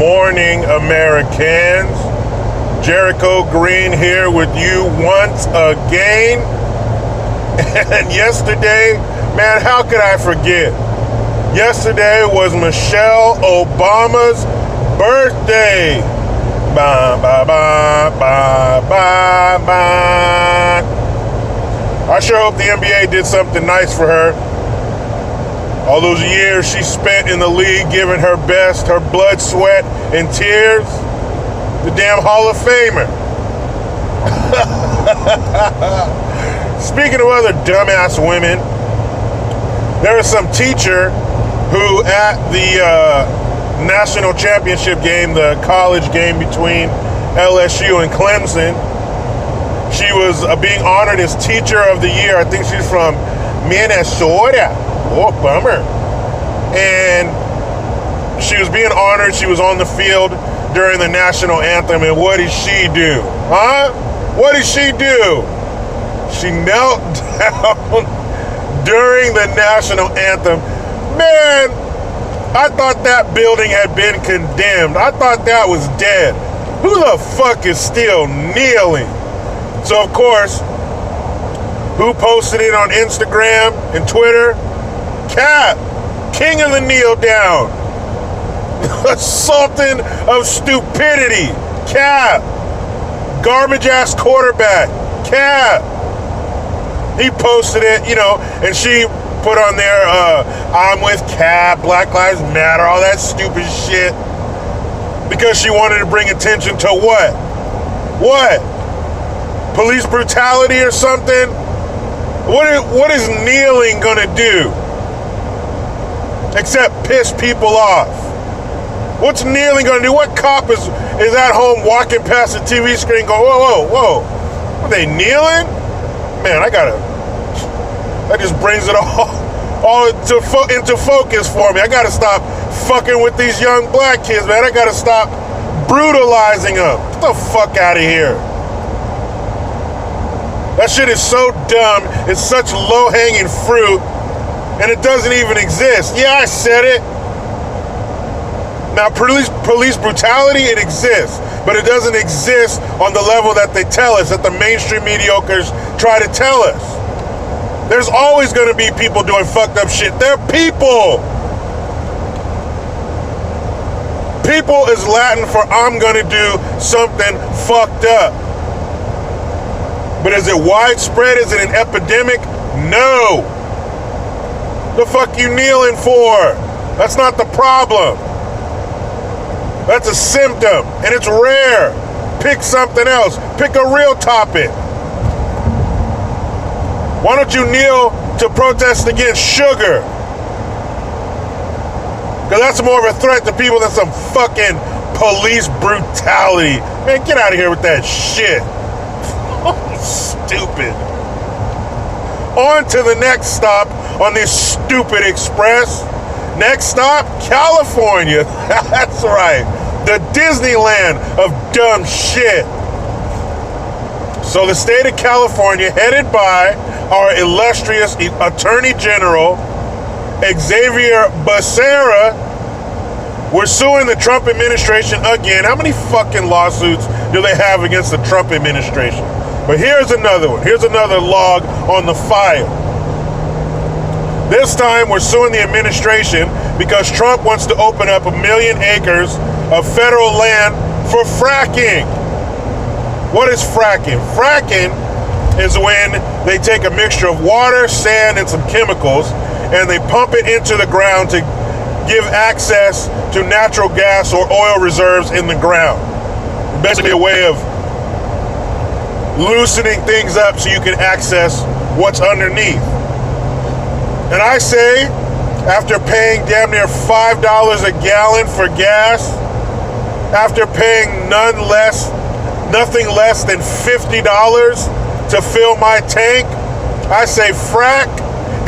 morning, Americans. Jericho Green here with you once again. And yesterday, man, how could I forget? Yesterday was Michelle Obama's birthday. Ba, ba, ba, ba, ba, ba. I sure hope the NBA did something nice for her. All those years she spent in the league giving her best, her blood, sweat, and tears. The damn Hall of Famer. Speaking of other dumbass women, there was some teacher who at the national championship game, the college game between LSU and Clemson, she was being honored as Teacher of the Year. I think she's from Minnesota. Oh, bummer. And she was being honored. She was on the field during the national anthem. And what did she do? Huh? What did she do? She knelt down during the national anthem. Man, I thought that building had been condemned. I thought that was dead. Who the fuck is still kneeling? So, of course, who posted it on Instagram and Twitter? Cap, king of the kneel down. Sultan of stupidity. Cap, garbage ass quarterback. Cap. He posted it, and she put on there, I'm with Cap, Black Lives Matter, all that stupid shit. Because she wanted to bring attention to what? What? Police brutality or something? What is kneeling gonna do? Except piss people off. What's kneeling gonna do? What cop is at home walking past the TV screen going, whoa, whoa, whoa. Are they kneeling? Man, that just brings it all into focus for me. I gotta stop fucking with these young black kids, man. I gotta stop brutalizing them. Get the fuck out of here. That shit is so dumb. It's such low-hanging fruit, and it doesn't even exist. Yeah, I said it. Now, police brutality, it exists, but it doesn't exist on the level that they tell us, that the mainstream mediocres try to tell us. There's always going to be people doing fucked up shit. They're people. People is Latin for I'm going to do something fucked up. But is it widespread? Is it an epidemic? No. The fuck you kneeling for? That's not the problem. That's a symptom, and it's rare. Pick something else. Pick a real topic. Why don't you kneel to protest against sugar? Because that's more of a threat to people than some fucking police brutality. Man, get out of here with that shit. Stupid. On to the next stop on this stupid express. Next stop, California. That's right. The Disneyland of dumb shit. So the state of California, headed by our illustrious Attorney General, Xavier Becerra, we're suing the Trump administration again. How many fucking lawsuits do they have against the Trump administration? But here's another one. Here's another log on the fire. This time we're suing the administration because Trump wants to open up 1 million acres of federal land for fracking. What is fracking? Fracking is when they take a mixture of water, sand, and some chemicals, and they pump it into the ground to give access to natural gas or oil reserves in the ground. Basically a way of loosening things up so you can access what's underneath. And I say, after paying damn near $5 a gallon for gas, after paying nothing less than $50 to fill my tank, I say frack,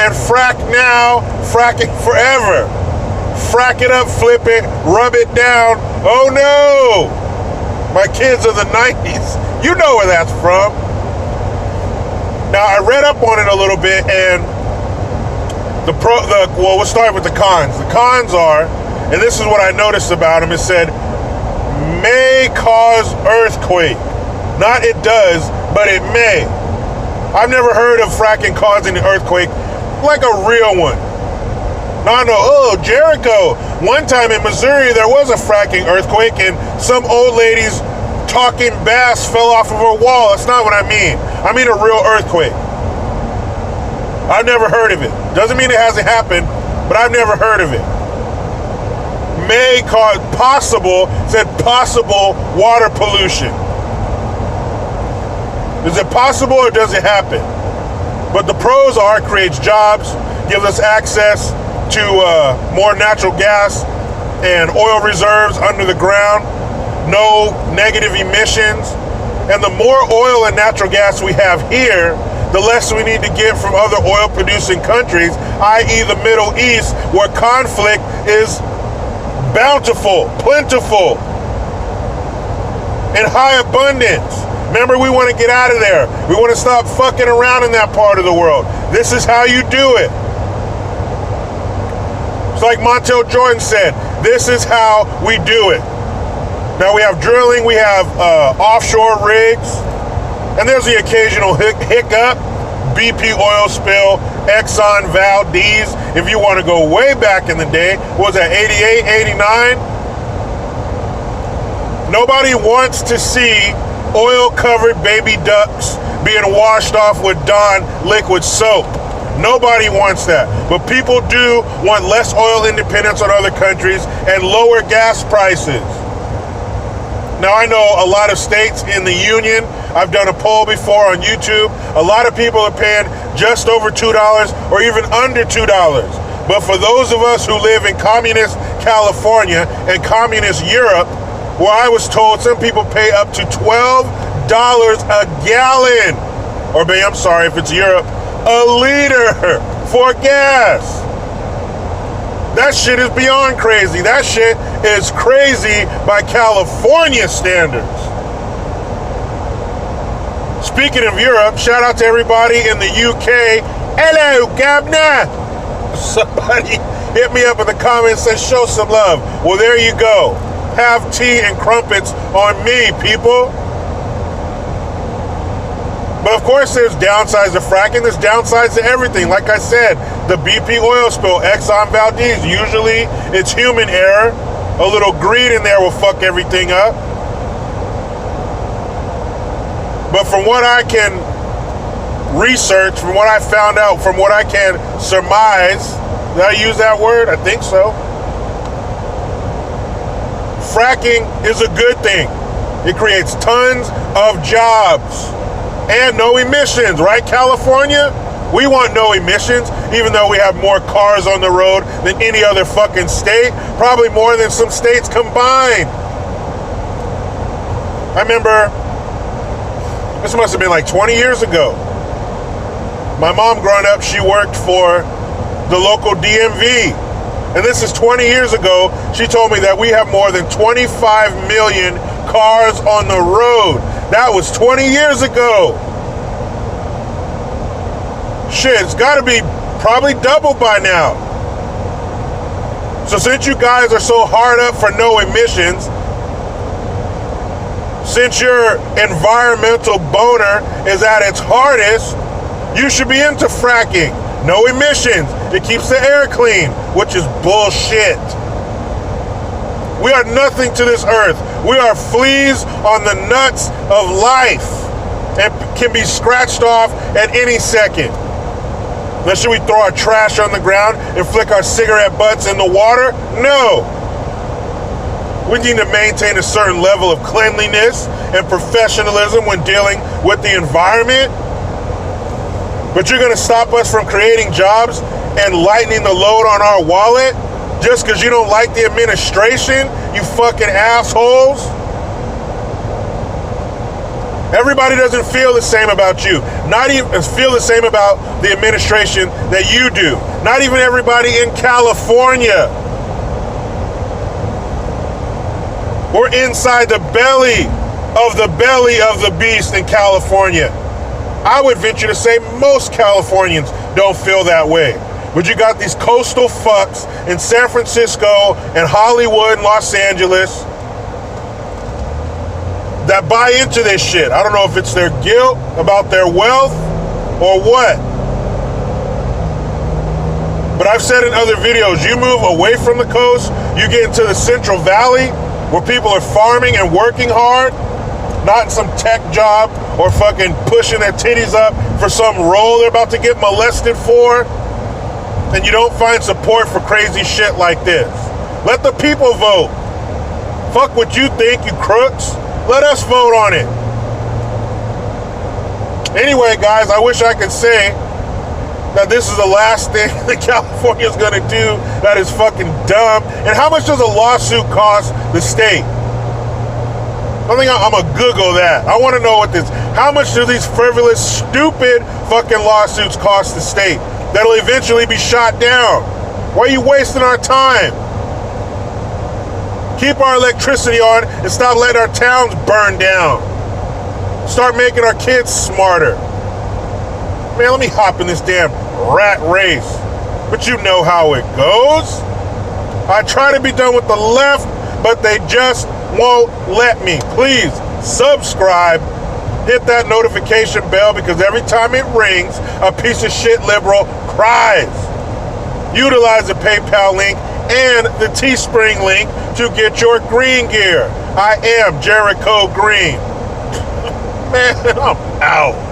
and frack now, fracking forever. Frack it up, flip it, rub it down. Oh no! My kids of the 90s. You know where that's from. Now, I read up on it a little bit, and we'll start with the cons. The cons are, and this is what I noticed about them, it said, may cause earthquake. Not it does, but it may. I've never heard of fracking causing an earthquake like a real one. No, oh, Jericho. One time in Missouri, there was a fracking earthquake and some old lady's talking bass fell off of her wall. That's not what I mean. I mean a real earthquake. I've never heard of it. Doesn't mean it hasn't happened, but I've never heard of it. May cause possible water pollution. Is it possible or does it happen? But the pros are it creates jobs, gives us access to more natural gas and oil reserves under the ground, no negative emissions. And the more oil and natural gas we have here, the less we need to get from other oil-producing countries, i.e. the Middle East, where conflict is bountiful, plentiful, in high abundance. Remember, we want to get out of there. We want to stop fucking around in that part of the world. This is how you do it. It's like Montel Jordan said, this is how we do it. Now we have drilling, we have offshore rigs, and there's the occasional hiccup, BP oil spill, Exxon Valdez. If you want to go way back in the day, what was that, 88, 89? Nobody wants to see oil-covered baby ducks being washed off with Dawn liquid soap. Nobody wants that. But people do want less oil independence on other countries and lower gas prices. Now, I know a lot of states in the union, I've done a poll before on YouTube, a lot of people are paying just over $2 or even under $2. But for those of us who live in communist California and communist Europe, where I was told some people pay up to $12 a gallon, or I'm sorry if it's Europe, a liter for gas. That shit is beyond crazy. That shit is crazy by California standards. Speaking of Europe, shout out to everybody in the UK. Hello, Gabna. Somebody hit me up in the comments and said, show some love. Well, there you go. Have tea and crumpets on me, people. But of course there's downsides to fracking, there's downsides to everything. Like I said, the BP oil spill, Exxon Valdez, usually it's human error. A little greed in there will fuck everything up. But from what I can research, from what I found out, from what I can surmise, did I use that word? I think so. Fracking is a good thing. It creates tons of jobs and no emissions, right, California? We want no emissions, even though we have more cars on the road than any other fucking state, probably more than some states combined. I remember, this must have been like 20 years ago. My mom growing up, she worked for the local DMV. And this is 20 years ago. She told me that we have more than 25 million cars on the road. That was 20 years ago. Shit, it's got to be probably double by now. So since you guys are so hard up for no emissions, since your environmental boner is at its hardest, you should be into fracking. No emissions. It keeps the air clean, which is bullshit. We are nothing to this earth. We are fleas on the nuts of life and can be scratched off at any second. Now, should we throw our trash on the ground and flick our cigarette butts in the water? No. We need to maintain a certain level of cleanliness and professionalism when dealing with the environment. But you're going to stop us from creating jobs and lightening the load on our wallet just because you don't like the administration, you fucking assholes? Everybody doesn't feel the same about you. Not even feel the same about the administration that you do. Not even everybody in California. We're inside the belly of the beast in California. I would venture to say most Californians don't feel that way. But you got these coastal fucks in San Francisco and Hollywood and Los Angeles that buy into this shit. I don't know if it's their guilt about their wealth or what. But I've said in other videos, you move away from the coast, you get into the Central Valley where people are farming and working hard, not in some tech job or fucking pushing their titties up for some role they're about to get molested for, and you don't find support for crazy shit like this. Let the people vote. Fuck what you think, you crooks. Let us vote on it. Anyway, guys, I wish I could say that this is the last thing that California is going to do that is fucking dumb. And how much does a lawsuit cost the state? I think I'm going to Google that. I want to know what this, how much do these frivolous, stupid fucking lawsuits cost the state that'll eventually be shot down? Why are you wasting our time? Keep our electricity on and stop letting our towns burn down. Start making our kids smarter. Man, let me hop in this damn rat race. But you know how it goes. I try to be done with the left, but they just won't let me. Please subscribe. Hit that notification bell, because every time it rings, a piece of shit liberal cries. Utilize the PayPal link and the Teespring link to get your green gear. I am Jericho Green. Man, I'm out.